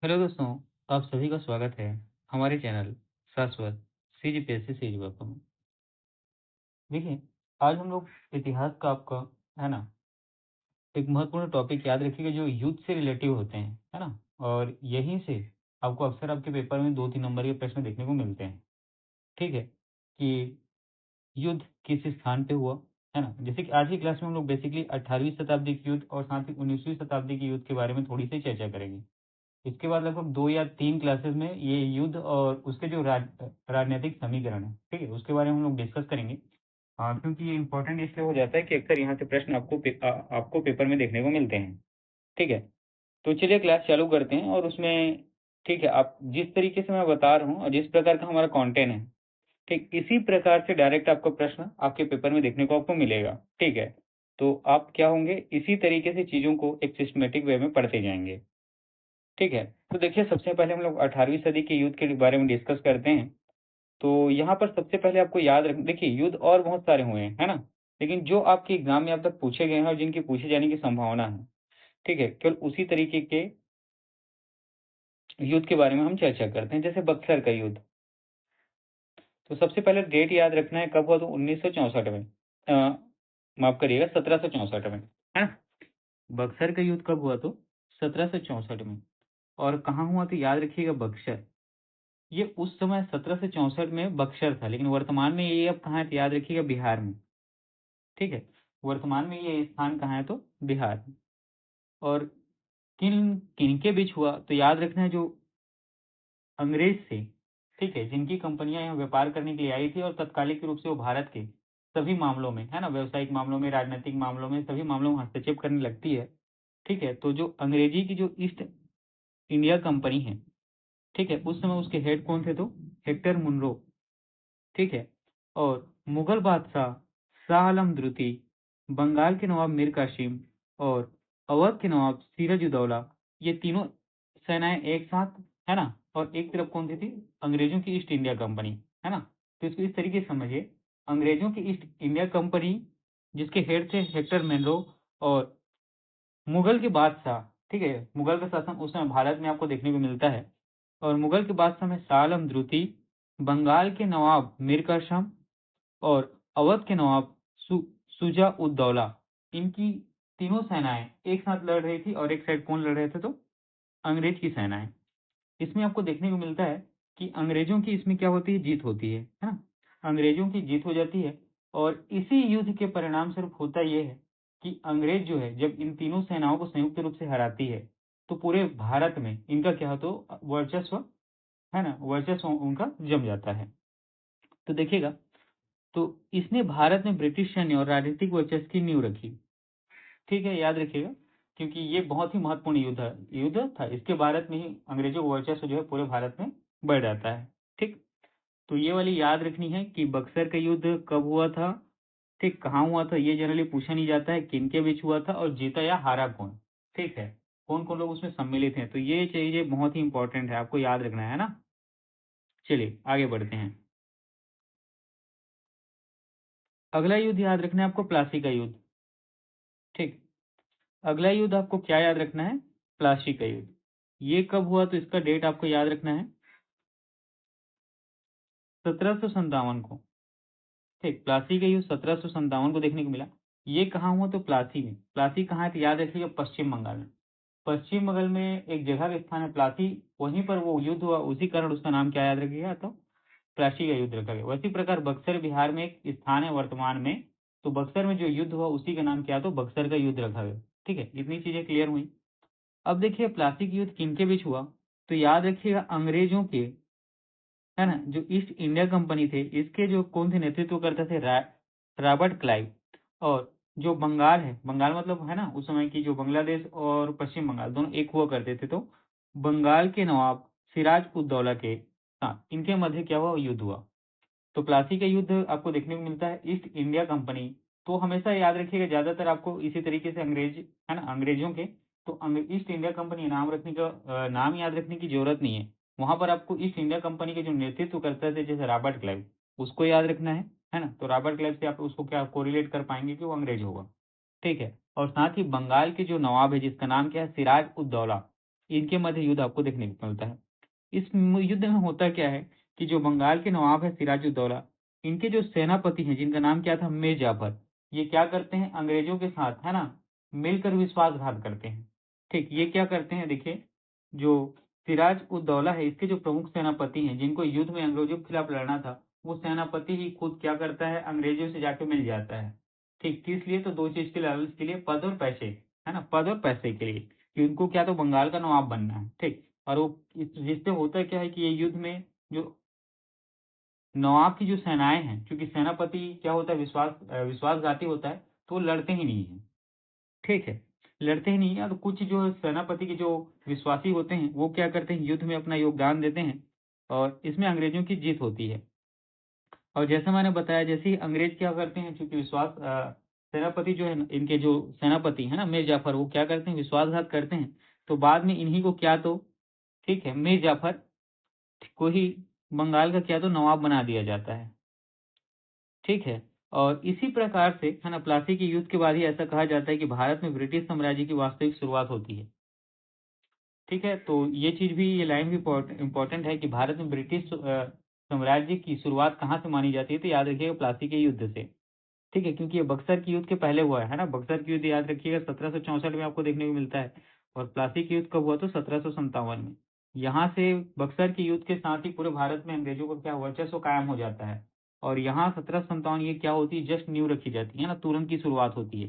Hello दोस्तों, आप सभी का स्वागत है हमारे चैनल शाश्वत सीजीपीएससी सीजीपीएफ में। देखिए, आज हम लोग इतिहास का आपका है ना एक महत्वपूर्ण टॉपिक याद रखिएगा जो युद्ध से रिलेटिव होते हैं, है ना। और यहीं से आपको अक्सर आपके पेपर में 2-3 नंबर के प्रश्न देखने को मिलते हैं। ठीक है कि युद्ध किस स्थान पे हुआ, है ना। जैसे कि आज की क्लास में हम लोग बेसिकली 18वीं शताब्दी के युद्ध और साथ ही 19वीं शताब्दी के युद्ध के बारे में थोड़ी सी चर्चा करेंगे। इसके बाद लगभग 2 या 3 क्लासेस में ये युद्ध और उसके जो राजनीतिक समीकरण है, ठीक है? उसके बारे में हम लोग डिस्कस करेंगे। क्योंकि ये इम्पोर्टेंट इसलिए हो जाता है कि अक्सर यहाँ से प्रश्न आपको पेपर में देखने को मिलते हैं, ठीक है? तो चलिए क्लास चालू करते हैं और उसमें ठीक है, आप जिस तरीके से मैं बता रहा हूँ और जिस प्रकार का हमारा कंटेंट है, ठीक इसी प्रकार से डायरेक्ट आपका प्रश्न आपके पेपर में देखने को आपको मिलेगा, ठीक है? तो आप क्या होंगे, इसी तरीके से चीज़ों को एक सिस्टमैटिक वे में पढ़ते जाएँगे। ठीक है। तो देखिए सबसे पहले हम लोग 18वीं सदी के युद्ध के बारे में डिस्कस करते हैं। तो यहाँ पर सबसे पहले आपको याद रख देखिए युद्ध और बहुत सारे हुए हैं, है ना? लेकिन जो आपके एग्ज़ाम में अब तक पूछे गए हैं और जिनके पूछे जाने की संभावना है, ठीक है? केवल उसी तरीके के युद्ध के बारे में हम चर्चा करते हैं, जैसे बक्सर का युद्ध। तो सबसे पहले डेट याद रखना है कब हुआ, तो 1964 में। माफ़ करिएगा 1764 में, है ना? बक्सर का युद्ध कब हुआ, तो 1764 में। और कहाँ हुआ, तो याद रखिएगा बक्सर। ये उस समय 1764 में बक्सर था, लेकिन वर्तमान में ये अब कहाँ है, तो याद रखिएगा बिहार में, ठीक है? वर्तमान में ये स्थान कहाँ है, तो बिहार में। और किनके बीच हुआ, तो याद रखना है जो अंग्रेज थे, ठीक है? जिनकी कंपनियाँ यहाँ व्यापार करने के लिए आई थी और तत्कालिक रूप से वो भारत के सभी मामलों में, है ना? व्यावसायिक मामलों में, राजनीतिक मामलों में, सभी मामलों में हस्तक्षेप करने लगती है, ठीक है? तो जो अंग्रेजी की जो ईस्ट इंडिया कंपनी है, ठीक है? उस समय उसके हेड कौन थे, तो हेक्टर मुनरो, ठीक है? और मुगल बादशाह शाह आलम द्वितीय, बंगाल के नवाब मीर कासिम और अवध के नवाब सिराजुद्दौला, ये तीनों सेनाएं एक साथ, है ना? और एक तरफ कौन सी थी, अंग्रेजों की ईस्ट इंडिया कंपनी, है ना? तो इसको इस तरीके से समझिए, अंग्रेजों की ईस्ट इंडिया कंपनी जिसके हेड थे हेक्टर मनरो, और मुगल के बादशाह, ठीक है? मुगल का शासन उस समय भारत में आपको देखने को मिलता है। और मुगल के बादशाह में शाह आलम द्वितीय, बंगाल के नवाब मीर कासिम और अवध के नवाब शुजा-उद-दौला, इनकी तीनों सेनाएँ एक साथ लड़ रही थी और एक साइड कौन लड़ रहे थे, तो अंग्रेज की सेनाएँ। इसमें आपको देखने को मिलता है कि अंग्रेजों की इसमें क्या होती है, जीत होती है ना? अंग्रेजों की जीत हो जाती है और इसी युद्ध के परिणाम स्वरूप होता ये है कि अंग्रेज जो है जब इन तीनों सेनाओं को संयुक्त रूप से हराती है, तो पूरे भारत में इनका क्या हो, तो वर्चस्व, है ना? वर्चस्व उनका जम जाता है। तो देखिएगा, तो इसने भारत में ब्रिटिश सैन्य और राजनीतिक वर्चस्व की नींव रखी। ठीक है, याद रखिएगा, क्योंकि ये बहुत ही महत्वपूर्ण युद्ध था। इसके भारत में ही अंग्रेजों का वर्चस्व जो है पूरे भारत में बढ़ जाता है। ठीक, तो ये वाली याद रखनी है कि बक्सर का युद्ध कब हुआ था, ठीक, कहाँ हुआ था, ये जनरली पूछा नहीं जाता है, किनके बीच हुआ था और जीता या हारा कौन, ठीक है? कौन कौन लोग उसमें सम्मिलित हैं, तो ये चीजें बहुत ही इंपॉर्टेंट है, आपको याद रखना है ना। चलिए आगे बढ़ते हैं। अगला युद्ध याद रखना है आपको, प्लासी का युद्ध। ठीक, अगला युद्ध आपको क्या याद रखना है, प्लासी का युद्ध। ये कब हुआ, तो इसका डेट आपको याद रखना है 1757 को। ठीक, प्लासी का युद्ध 1757 को देखने को मिला। ये कहाँ हुआ, तो प्लासी में। प्लासी कहाँ है, तो याद रखिएगा पश्चिम बंगाल में। पश्चिम बंगाल में एक जगह का स्थान है प्लासी, वहीं पर वो युद्ध हुआ, उसी कारण उसका नाम क्या याद रखिएगा, तो प्लासी का युद्ध रखा गया। उसी प्रकार बक्सर बिहार में एक स्थान है वर्तमान में, तो बक्सर में जो युद्ध हुआ उसी का नाम क्या, तो बक्सर का युद्ध रखा गया। ठीक है, इतनी चीजें क्लियर हुई। अब देखिए प्लासी का युद्ध किनके बीच हुआ, तो याद रखिएगा अंग्रेजों के, है ना, जो ईस्ट इंडिया कंपनी थे, इसके जो कौन थे नेतृत्व करते थे, रॉबर्ट क्लाइव। और जो बंगाल है, बंगाल मतलब है ना उस समय की जो बांग्लादेश और पश्चिम बंगाल दोनों एक हुआ करते थे, तो बंगाल के नवाब सिराज उद दौला के साथ इनके मध्य क्या हुआ, युद्ध हुआ। तो प्लासी का युद्ध आपको देखने को मिलता है ईस्ट इंडिया कंपनी। तो हमेशा याद रखिएगा, ज्यादातर आपको इसी तरीके से अंग्रेज, है ना, अंग्रेजों के, तो ईस्ट इंडिया कंपनी नाम रखने का नाम याद रखने की जरूरत नहीं है। वहां पर आपको ईस्ट इंडिया कंपनी के जो नेतृत्व करते थे जैसे रॉबर्ट क्लाइव, उसको याद रखना है ना। तो रॉबर्ट क्लाइव से आप उसको क्या कोरिलेट कर पाएंगे कि वो अंग्रेज होगा, ठीक है। और साथ ही बंगाल के जो नवाब है जिसका नाम क्या है, सिराज उद दौला, इनके मध्य युद्ध आपको देखने को मिलता है। इस युद्ध में होता क्या है कि जो बंगाल के नवाब है सिराजुद्दौला, इनके जो सेनापति हैं जिनका नाम क्या था मीर जाफर, ये क्या करते हैं अंग्रेजों के साथ, है ना, मिलकर विश्वासघात करते हैं। ठीक, ये क्या करते हैं देखिए, जो सिराज उद दौला है इसके जो प्रमुख सेनापति हैं जिनको युद्ध में अंग्रेजों के खिलाफ लड़ना था, वो सेनापति ही खुद क्या करता है अंग्रेजों से जाके मिल जाता है। ठीक, किस लिए? तो दो चीज के लालच के लिए, पद और पैसे, है ना, पद और पैसे के लिए, कि उनको क्या तो बंगाल का नवाब बनना है। ठीक, और वो जिससे होता क्या है कि ये युद्ध में जो नवाब की जो सेनाएं हैं, क्योंकि सेनापति क्या होता है विश्वासघाती होता है, तो वो लड़ते ही नहीं है। ठीक है, लड़ते ही नहीं है। और कुछ जो सेनापति के जो विश्वासी होते हैं वो क्या करते हैं युद्ध में अपना योगदान देते हैं और इसमें अंग्रेजों की जीत होती है। और जैसा मैंने बताया, जैसे ही अंग्रेज क्या करते हैं, चूंकि सेनापति जो है इनके जो सेनापति है ना मीर जाफर, वो क्या करते हैं विश्वासघात करते हैं, तो बाद में इन्हीं को क्या तो, ठीक है, मीर जाफर को ही बंगाल का क्या तो नवाब बना दिया जाता है। ठीक है, और इसी प्रकार से, है ना, प्लासी के युद्ध के बाद ही ऐसा कहा जाता है कि भारत में ब्रिटिश साम्राज्य की वास्तविक शुरुआत होती है। ठीक है, तो ये चीज भी, ये लाइन भी इम्पोर्टेंट है कि भारत में ब्रिटिश साम्राज्य की शुरुआत कहाँ से मानी जाती है, तो याद रखिएगा प्लासी के युद्ध से। ठीक है, क्योंकि ये बक्सर के युद्ध के पहले हुआ है ना, बक्सर के युद्ध याद रखिएगा 1764 में आपको देखने को मिलता है, और प्लासी के युद्ध कब हुआ तो 1757 में। यहाँ से बक्सर के युद्ध के साथ ही पूरे भारत में अंग्रेजों का क्या वर्चस्व कायम हो जाता है, और यहाँ 1757 ये क्या होती है, जस्ट न्यू रखी जाती है ना, तुरंत की शुरुआत होती है।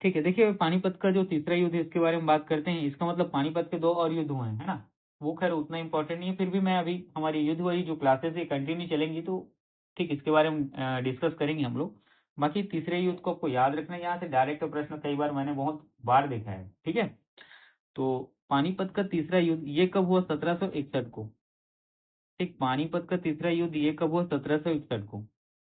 ठीक है, देखिए पानीपत का जो तीसरा युद्ध है इसके बारे में बात करते हैं। इसका मतलब पानीपत के दो और युद्ध हुए हैं, है ना, वो खैर उतना इंपॉर्टेंट नहीं है, फिर भी मैं अभी हमारी युद्ध वाली जो क्लासेस है कंटिन्यू चलेंगी, तो ठीक इसके बारे में डिस्कस करेंगे हम लोग। बाकी तीसरे युद्ध को आपको याद रखना है, यहाँ से डायरेक्ट प्रश्न कई बार मैंने बहुत बार देखा है। ठीक है, तो पानीपत का तीसरा युद्ध ये कब हुआ? 1761 को। ठीक, पानीपत का तीसरा युद्ध ये कब हुआ? 1761 को।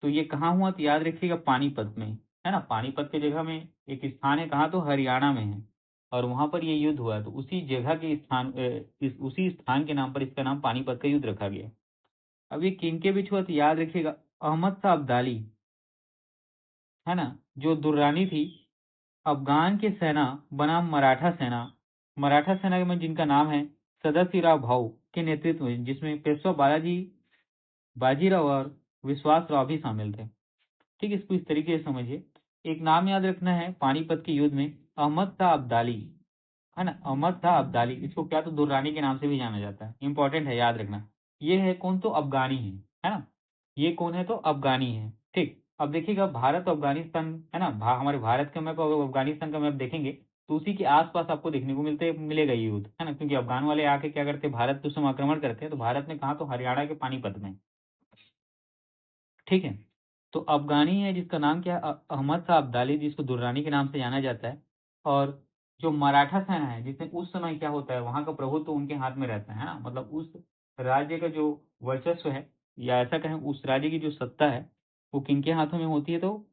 तो ये कहाँ हुआ? तो याद रखिएगा पानीपत में, है ना, पानीपत की जगह में एक स्थान है, कहाँ तो हरियाणा में है, और वहां पर ये युद्ध हुआ, तो उसी जगह के स्थान उसी स्थान के नाम पर इसका नाम पानीपत का युद्ध रखा गया। अब ये किनके बीच हुआ? तो याद रखिएगा अहमद शाह अब्दाली, है ना, जो दुर्रानी थी, अफगान की सेना बनाम मराठा सेना, मराठा सेना में जिनका नाम है सदाशिवराव भाऊ के नेतृत्व में, जिसमें पेशवा बालाजी बाजीराव और विश्वास राव भी शामिल थे। ठीक, इसको इस तरीके से समझिए, एक नाम याद रखना है पानीपत के युद्ध में अहमद शाह अब्दाली, है ना, अहमद शाह अब्दाली, इसको क्या तो दुर्रानी के नाम से भी जाना जाता है, इंपॉर्टेंट है याद रखना। ये है कौन? तो अफगानी है ना, ये कौन है? तो अफगानी है। ठीक, अब देखिएगा भारत अफगानिस्तान, है ना, हमारे भारत का मैप और अफगानिस्तान का मैप देखेंगे तो उसी के आसपास आपको देखने को मिलेगा ये युद्ध, है ना, क्योंकि अफगान वाले आके क्या करते हैं भारत पे आक्रमण करते हैं, तो भारत में कहा तो हरियाणा के पानीपत में। ठीक है, तो अफगानी है जिसका नाम क्या है अहमद शाह अब्दाली, जिसको दुर्रानी के नाम से जाना जाता है। और जो मराठा सेना है जिसमें उस समय क्या होता है वहां का प्रभुत्व तो उनके हाथ में रहता है ना, मतलब उस राज्य का जो वर्चस्व है, या ऐसा कहें उस राज्य की जो सत्ता है, वो किनके हाथों में होती है? तो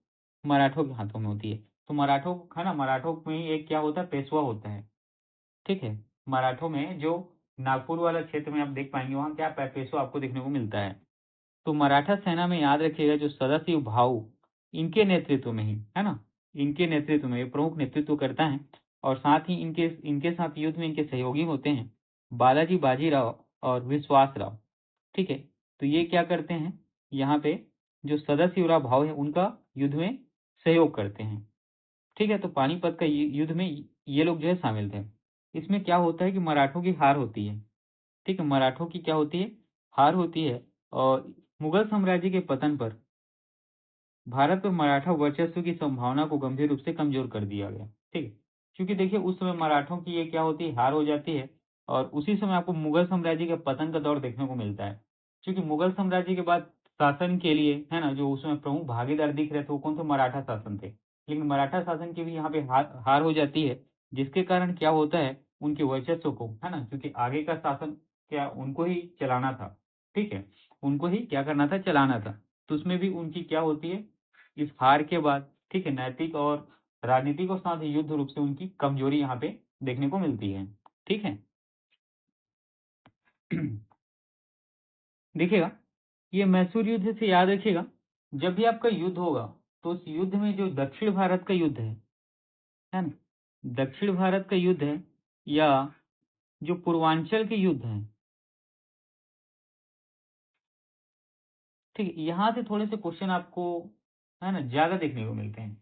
मराठों के हाथों में होती है। तो मराठों, है ना, मराठों में ही एक क्या होता है पेशवा होता है। ठीक है, मराठों में जो नागपुर वाला क्षेत्र में आप देख पाएंगे वहां क्या पेशवा आपको देखने को मिलता है। तो मराठा सेना में याद रखिएगा जो सदाशिव भाऊ, इनके नेतृत्व में ही, है ना, इनके नेतृत्व में ये प्रमुख नेतृत्व करता है, और साथ ही इनके इनके साथ युद्ध में इनके सहयोगी होते हैं बालाजी बाजीराव और विश्वास राव। ठीक है, तो ये क्या करते हैं यहाँ पे, जो सदाशिवराव भाव है उनका युद्ध में सहयोग करते हैं। ठीक है, तो पानीपत का युद्ध में ये लोग जो है शामिल थे। इसमें क्या होता है कि मराठों की हार होती है। ठीक है, मराठों की क्या होती है? हार होती है, और मुगल साम्राज्य के पतन पर भारत पर मराठा वर्चस्व की संभावना को गंभीर रूप से कमजोर कर दिया गया। ठीक है, क्योंकि देखिए उस समय मराठों की ये क्या होती है हार हो जाती है, और उसी समय आपको मुगल साम्राज्य के पतन का दौर देखने को मिलता है। क्योंकि मुगल साम्राज्य के बाद शासन के लिए, है ना, जो उसमें प्रमुख भागीदार दिख रहे थे वो कौन थे? मराठा शासन थे। लेकिन मराठा शासन की भी यहाँ पे हार हो जाती है, जिसके कारण क्या होता है उनके वर्चस्व को, है ना, क्योंकि आगे का शासन क्या उनको ही चलाना था। ठीक है, उनको ही क्या करना था? चलाना था। तो उसमें भी उनकी क्या होती है इस हार के बाद, ठीक है, नैतिक और राजनीतिक और साथ ही युद्ध रूप से उनकी कमजोरी यहाँ पे देखने को मिलती है। ठीक है। देखिएगा, ये मैसूर युद्ध से याद रखिएगा, जब भी आपका युद्ध होगा तो उस युद्ध में जो दक्षिण भारत का युद्ध है ना, दक्षिण भारत का युद्ध है या जो पूर्वांचल के युद्ध हैं, ठीक है, यहाँ से थोड़े से क्वेश्चन आपको है ना ज्यादा देखने को मिलते हैं।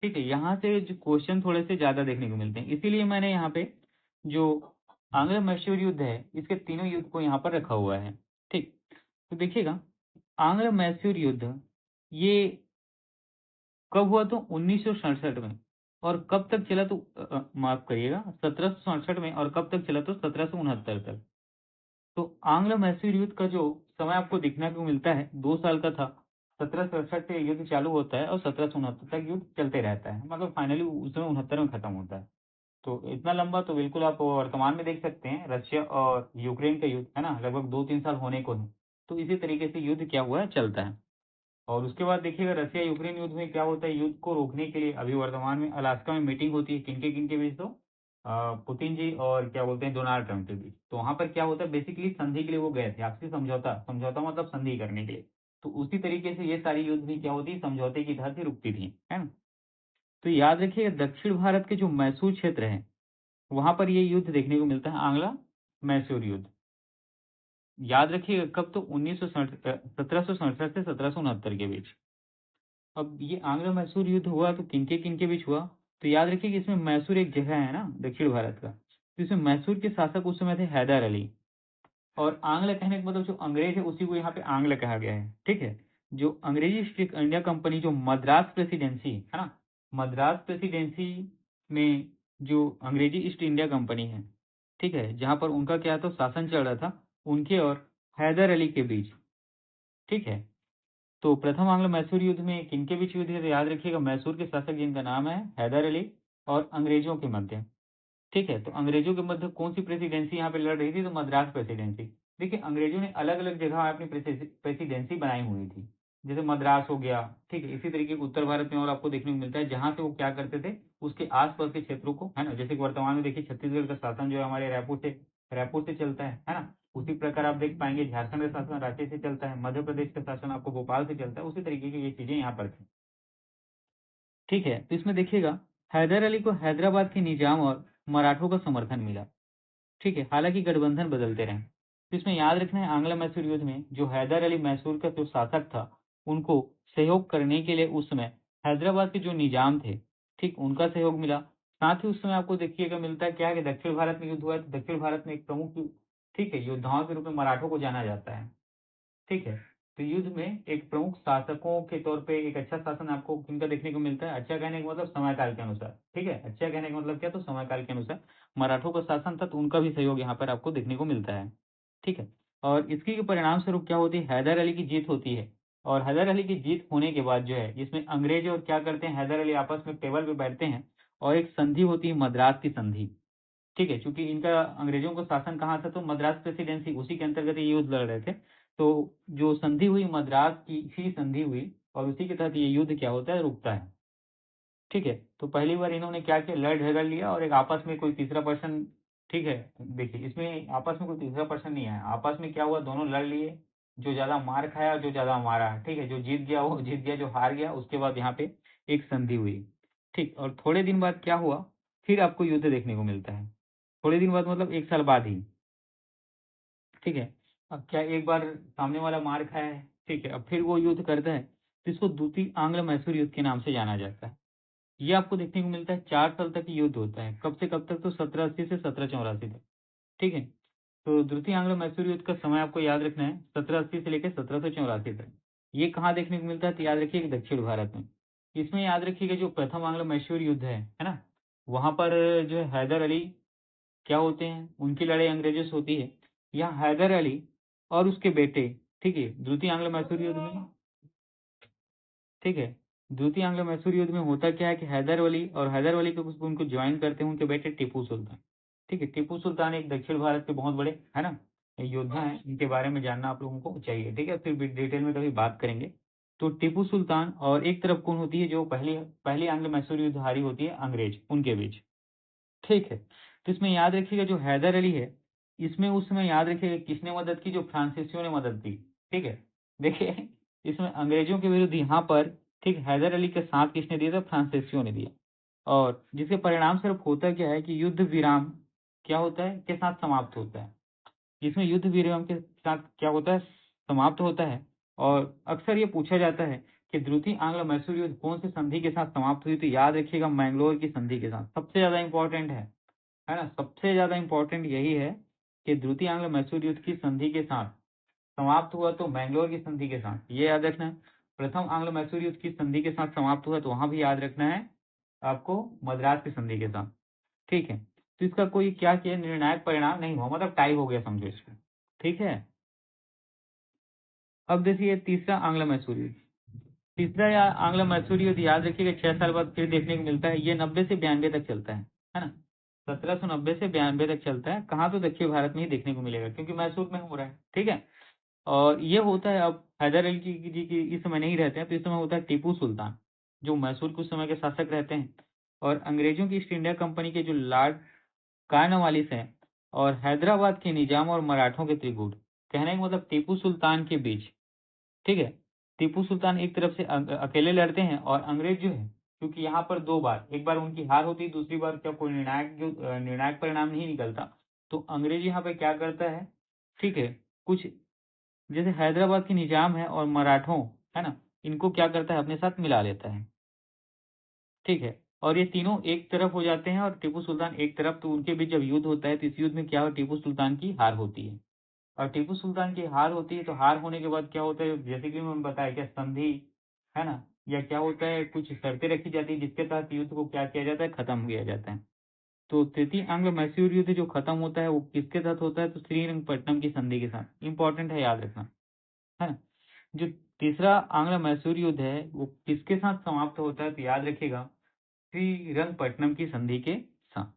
ठीक है, यहाँ से जो क्वेश्चन थोड़े से ज्यादा देखने को मिलते हैं, इसीलिए मैंने यहाँ पे जो आंग्ल मैसूर युद्ध है इसके तीनों युद्ध को यहाँ पर रखा हुआ है। ठीक, तो देखिएगा आंग्ल मैसूर युद्ध ये कब हुआ? तो 1967 में। और कब तक चला? तो माफ करिएगा 1767 में। और कब तक चला? तो 1769 तक। तो आंग्ल मैसूर युद्ध का जो समय आपको देखने को मिलता है 2 साल का था। 1767 से युद्ध चालू होता है और 1769 तक युद्ध चलते रहता है, मतलब फाइनली उसमें 69 में खत्म होता है। तो इतना लंबा तो बिल्कुल आप वर्तमान में देख सकते हैं, रशिया और यूक्रेन का युद्ध है ना, लगभग 2-3 साल होने को है। तो इसी तरीके से युद्ध क्या हुआ है, चलता है। और उसके बाद देखिएगा रशिया यूक्रेन युद्ध में क्या होता है, युद्ध को रोकने के लिए अभी वर्तमान में अलास्का में मीटिंग होती है, किनके बीच? तो पुतिन जी और क्या बोलते हैं डोनाल्ड ट्रंप के बीच। तो वहां पर क्या होता है, बेसिकली संधि के लिए वो गए थे, आपसी समझौता, समझौता मतलब संधि करने के लिए। तो उसी तरीके से ये सारी युद्ध भी क्या होती, समझौते की तहत ही रुकती थी, है ना। तो याद रखिएगा दक्षिण भारत के जो मैसूर क्षेत्र है वहां पर ये युद्ध देखने को मिलता है, आंग्ला मैसूर युद्ध। याद रखिएगा कब? तो 1767 से 1769 के बीच। अब ये आंग्ल मैसूर युद्ध हुआ तो किनके बीच हुआ? तो याद रखिए कि इसमें मैसूर एक जगह है ना दक्षिण भारत का, तो इसमें मैसूर के शासक उस समय थे हैदर अली। और आंग्ल कहने का मतलब जो अंग्रेज है उसी को यहाँ पे आंग्ल कहा गया है। ठीक है, जो अंग्रेजी ईस्ट इंडिया कंपनी जो मद्रास प्रेसिडेंसी है ना, मद्रास प्रेसिडेंसी में जो अंग्रेजी ईस्ट इंडिया कंपनी है, ठीक है, जहां पर उनका क्या तो शासन चल रहा था, उनके और हैदर अली के बीच। ठीक है, तो प्रथम आंग्ल मैसूर युद्ध में किनके बीच युद्ध है? तो याद रखिएगा मैसूर के शासक जिनका नाम है हैदर अली और अंग्रेजों के मध्य। ठीक है, तो अंग्रेजों के मध्य कौन सी प्रेसिडेंसी यहाँ पे लड़ रही थी? तो मद्रास प्रेसिडेंसी। देखिए अंग्रेजों ने अलग अलग जगह अपनी प्रेसिडेंसी बनाई हुई थी, जैसे मद्रास हो गया। ठीक है, इसी तरीके के उत्तर भारत में और आपको देखने को मिलता है, जहां से वो क्या करते थे उसके आसपास के क्षेत्रों को, है ना, जैसे कि वर्तमान में देखिए छत्तीसगढ़ का शासन जो है हमारे रायपुर से चलता है ना। उसी प्रकार आप देख पाएंगे झारखंड का शासन रांची से चलता है, मध्य प्रदेश का शासन आपको भोपाल से चलता है, उसी तरीके की ये चीजें यहाँ पर थी। ठीक है, तो इसमें देखिएगा हैदर अली को हैदराबाद के निजाम और मराठों का समर्थन मिला। ठीक है, हालांकि गठबंधन बदलते रहे। तो इसमें याद रखना है आंग्ल मैसूर युद्ध में जो हैदर अली मैसूर का जो शासक था उनको सहयोग करने के लिए उस समय हैदराबाद के जो निजाम थे, ठीक, उनका सहयोग मिला। साथ ही उस समय आपको देखिएगा मिलता है क्या है कि दक्षिण भारत में युद्ध हुआ है, तो दक्षिण भारत में एक प्रमुख ठीक है योद्धाओं के रूप में मराठों को जाना जाता है। ठीक है, तो युद्ध में एक प्रमुख शासकों के तौर पे एक अच्छा शासन आपको किनका देखने को मिलता है? अच्छा कहने का मतलब समयकाल के अनुसार। ठीक है, अच्छा कहने का मतलब क्या? तो समयकाल के अनुसार मराठों का शासन था, तो उनका भी सहयोग यहाँ पर आपको देखने को मिलता है। ठीक है, और इसके परिणाम स्वरूप क्या होती है, हैदर अली की जीत होती है। और हैदर अली की जीत होने के बाद जो है इसमें अंग्रेज और क्या करते हैं, हैदर अली आपस में टेबल पे बैठते हैं और एक संधि होती है, मद्रास की संधि। ठीक है, क्योंकि इनका अंग्रेजों का शासन कहाँ था? तो मद्रास प्रेसिडेंसी, उसी के अंतर्गत ये युद्ध लड़ रहे थे। तो जो संधि हुई मद्रास की ही संधि हुई और उसी के तहत ये युद्ध क्या होता है, रुकता है। ठीक है, तो पहली बार इन्होंने क्या किया, लड़ झगड़ लिया और एक आपस में कोई तीसरा पर्सन। ठीक है, देखिए इसमें आपस में कोई तीसरा पर्सन नहीं आया, आपस में क्या हुआ, दोनों लड़ लिए, जो ज्यादा मार खाया जो ज्यादा मारा। ठीक है, जो जीत गया वो जीत गया, जो हार गया उसके बाद यहाँ पे एक संधि हुई। ठीक, और थोड़े दिन बाद क्या हुआ, फिर आपको युद्ध देखने को मिलता है। थोड़े दिन बाद मतलब 1 साल बाद ही। ठीक है, अब क्या एक बार सामने वाला मार खाया है, ठीक है, अब फिर वो युद्ध करता है, तो इसको द्वितीय आंग्ल मैसूर युद्ध के नाम से जाना जाता है। ये आपको देखने को मिलता है, 4 साल तक ये युद्ध होता है, कब से कब तक? तो 1780 से 1784 तक। ठीक है, तो द्वितीय आंग्ल मैसूर युद्ध का समय आपको याद रखना है 1780 से लेकर 1784 तक। ये कहाँ देखने को मिलता है? तो याद रखिएगा दक्षिण भारत में। इसमें याद रखिएगा जो प्रथम आंग्ल मैसूर युद्ध है ना, वहां पर जो है हैदर अली क्या होते हैं, उनकी लड़ाई अंग्रेजों से होती है। यहाँ हैदर अली और उसके बेटे, ठीक है, द्वितीय आंग्ल मैसूर युद्ध में, ठीक है, द्वितीय आंग्ल मैसूर युद्ध में होता क्या है कि हैदर अली को उनको ज्वाइन करते हैं उनके बेटे टीपू सुल्तान। ठीक है, टीपू सुल्तान एक दक्षिण भारत के बहुत बड़े है ना योद्धा हैं, इनके बारे में जानना आप लोगों को चाहिए। ठीक है, फिर भी डिटेल में कभी बात करेंगे। तो टीपू सुल्तान और एक तरफ कौन होती है, जो पहली पहली आंग्ल मैसूर युद्ध हारी होती है, अंग्रेज, उनके बीच। ठीक है, तो इसमें याद रखिएगा जो हैदर अली है, इसमें उस समय याद रखिएगा किसने मदद की, जो फ्रांसीसियों ने मदद की। ठीक है, देखिए इसमें अंग्रेजों के विरुद्ध यहाँ पर, ठीक, हैदर अली के साथ किसने दिया था? फ्रांसीसियों ने दिया। और जिसके परिणाम स्वरूप होता क्या है कि युद्ध विराम क्या होता है के साथ समाप्त होता है। इसमें युद्ध विराम के साथ क्या होता है समाप्त होता है। और अक्सर ये पूछा जाता है कि द्वितीय आंग्ल मैसूर युद्ध कौन सी संधि के साथ समाप्त हुई, तो याद रखिएगा मैंगलोर की संधि के साथ। सबसे ज्यादा इंपॉर्टेंट है ना, सबसे ज्यादा इंपॉर्टेंट यही है कि द्वितीय आंग्ल मैसूर युद्ध की संधि के साथ समाप्त हुआ तो मैंगलोर की संधि के साथ, ये याद रखना है। प्रथम आंग्ल मैसूर युद्ध की संधि के साथ समाप्त हुआ तो वहां भी याद रखना है आपको मद्रास की संधि के साथ। ठीक है, तो इसका कोई क्या किया निर्णायक परिणाम नहीं हुआ, मतलब टाई हो गया समझो इसमें। ठीक है, अब देखिए तीसरा आंग्ल मैसूर युद्ध। तीसरा या आंग्ल मैसूर युद्ध याद रखिएगा 6 साल बाद फिर देखने को मिलता है। ये 90 से 92 तक चलता है ना। 1790 से 92 तक चलता है। कहाँ तो दक्षिण भारत में ही देखने को मिलेगा क्योंकि मैसूर में हो रहा है। ठीक है, और ये होता है अब हैदर अली जी की इस समय नहीं रहते हैं, तो इस समय होता है टीपू सुल्तान जो मैसूर के उस समय के शासक रहते हैं। और अंग्रेजों की ईस्ट इंडिया कंपनी के जो लॉर्ड कार्नवालिस हैं और हैदराबाद के निजाम और मराठों के त्रिगुट, कहने का मतलब टीपू सुल्तान के बीच। ठीक है, टीपू सुल्तान एक तरफ से अकेले लड़ते हैं और अंग्रेज जो है, क्योंकि यहाँ पर दो बार, एक बार उनकी हार होती है, दूसरी बार क्या कोई निर्णायक परिणाम नहीं निकलता, तो अंग्रेज यहाँ पे क्या करता है, ठीक है, कुछ जैसे हैदराबाद की निजाम है और मराठों है ना, इनको क्या करता है अपने साथ मिला लेता है। ठीक है, और ये तीनों एक तरफ हो जाते हैं और टीपू सुल्तान एक तरफ, तो उनके बीच जब युद्ध होता है तो इस युद्ध में क्या हो, टीपू सुल्तान की हार होती है। और टीपू सुल्तान की हार होती है तो हार होने के बाद क्या होता है, जैसे कि मैंने बताया क्या संधि है ना, या क्या होता है कुछ शर्तें रखी जाती है जिसके तहत युद्ध को क्या किया जाता है, खत्म किया जाता है। तो तृतीय आंग्ल मैसूर युद्ध जो खत्म होता है वो किसके तहत होता है, तो श्रीरंगपट्टनम की संधि के साथ। इंपॉर्टेंट है, याद रखना है ना। जो तीसरा आंग्ल मैसूर युद्ध है वो किसके साथ समाप्त होता है, तो याद रखिएगा श्रीरंगपट्टनम की संधि के साथ।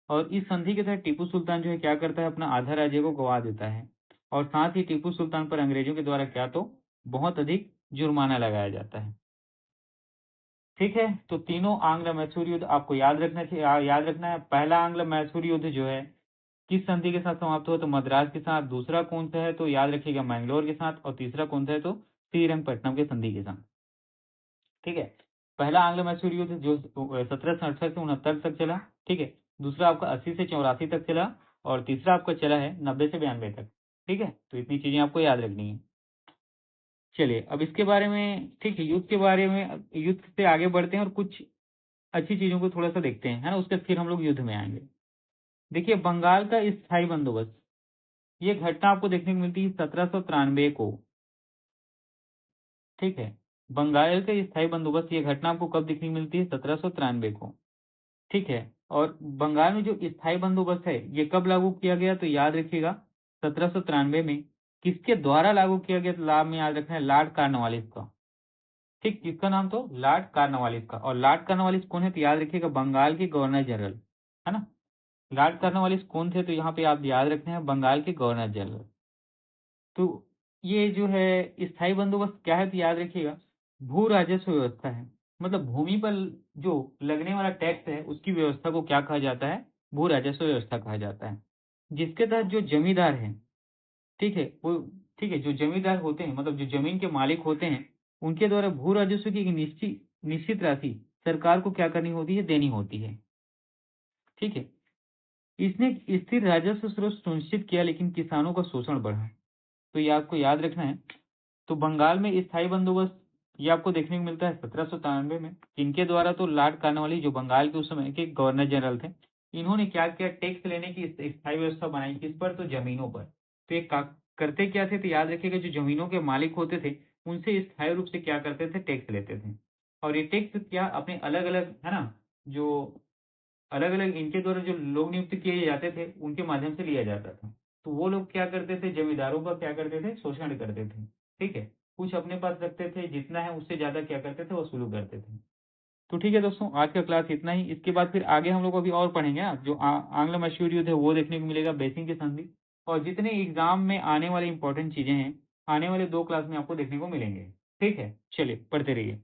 और इस संधि के तहत टीपू सुल्तान जो है क्या करता है, अपना आधा राज्य को गवा देता है और साथ ही टीपू सुल्तान पर अंग्रेजों के द्वारा क्या तो बहुत अधिक जुर्माना लगाया जाता है। ठीक है, तो तीनों आंग्ल मैसूर युद्ध आपको याद रखना चाहिए, याद रखना है। पहला आंग्ल मैसूर युद्ध जो है किस संधि के साथ समाप्त हुआ, तो मद्रास के साथ। दूसरा कौन सा है, तो याद रखिएगा मैंगलोर के साथ। और तीसरा कौन सा है, तो श्रीरंगपट्टनम के संधि के साथ। ठीक है, पहला आंग्ल मैसूर युद्ध जो 1768 से 69 तक चला। ठीक है, दूसरा आपका 80 से 84 तक चला और तीसरा आपका चला है 90 से 92 तक। ठीक है, तो इतनी चीजें आपको याद रखनी है। चलिए अब इसके बारे में, ठीक है, युद्ध के बारे में, युद्ध से आगे बढ़ते हैं और कुछ अच्छी चीजों को थोड़ा सा देखते हैं, है ना, उसके फिर हम लोग युद्ध में आएंगे। देखिए बंगाल का स्थायी बंदोबस्त, ये घटना आपको देखने को मिलती है 1793 को। ठीक है, बंगाल का स्थायी बंदोबस्त, ये घटना आपको कब देखने को मिलती है, 1793 को। ठीक है, और बंगाल में जो स्थायी बंदोबस्त है ये कब लागू किया गया, तो याद रखिएगा 1793 में। किसके द्वारा लागू किया गया, तो लाभ में याद रखना है लॉर्ड कार्नवालिस का। ठीक, किसका नाम, तो लॉर्ड कार्नवालिस का। और लॉर्ड कार्नवालिस कौन है, तो याद रखिएगा बंगाल के गवर्नर जनरल, है ना। लॉर्ड कार्नवालिस कौन थे, तो यहाँ पे आप याद रखते हैं बंगाल के गवर्नर जनरल। तो ये जो है स्थायी बंदोबस्त क्या है, तो याद रखिएगा भू राजस्व व्यवस्था है। मतलब भूमि पर जो लगने वाला टैक्स है उसकी व्यवस्था को क्या कहा जाता है, भू राजस्व व्यवस्था कहा जाता है। जिसके तहत जो जमींदार हैं, ठीक है वो, ठीक है, जो जमींदार होते हैं मतलब जो जमीन के मालिक होते हैं, उनके द्वारा भू राजस्व की एक निश्चित निश्चित राशि सरकार को क्या करनी होती है, देनी होती है। ठीक है, इसने स्थिर राजस्व स्रोत सुनिश्चित किया लेकिन किसानों का शोषण बढ़ा। तो ये आपको याद रखना है। तो बंगाल में स्थायी बंदोबस्त ये आपको देखने को मिलता है 1793 में। इनके द्वारा तो लॉर्ड कार्नवालिस जो बंगाल के उस समय के गवर्नर जनरल थे, इन्होंने क्या किया, टैक्स लेने की स्थायी व्यवस्था बनाई। किस पर, तो जमीनों पर। तो ये करते क्या थे, तो याद रखिएगा जो जमीनों के मालिक होते थे उनसे स्थायी रूप से क्या करते थे, टैक्स लेते थे। और ये टैक्स क्या अपने अलग अलग, है ना, जो अलग अलग इनके द्वारा जो लोग नियुक्त किए जाते थे उनके माध्यम से लिया जाता था। तो वो लोग क्या करते थे, जमींदारों का क्या करते थे, शोषण करते थे। ठीक है, कुछ अपने पास रखते थे, जितना है उससे ज्यादा क्या करते थे, वसूल करते थे। तो ठीक है दोस्तों, आज का क्लास इतना ही। इसके बाद फिर आगे हम लोग अभी और पढ़ेंगे ना, जो आंग्ल मैसूर युद्ध है वो देखने को मिलेगा, बेसिंग की संधि, और जितने एग्जाम में आने वाली इंपॉर्टेंट चीजें हैं आने वाले 2 क्लास में आपको देखने को मिलेंगे। ठीक है, चलिए पढ़ते रहिए।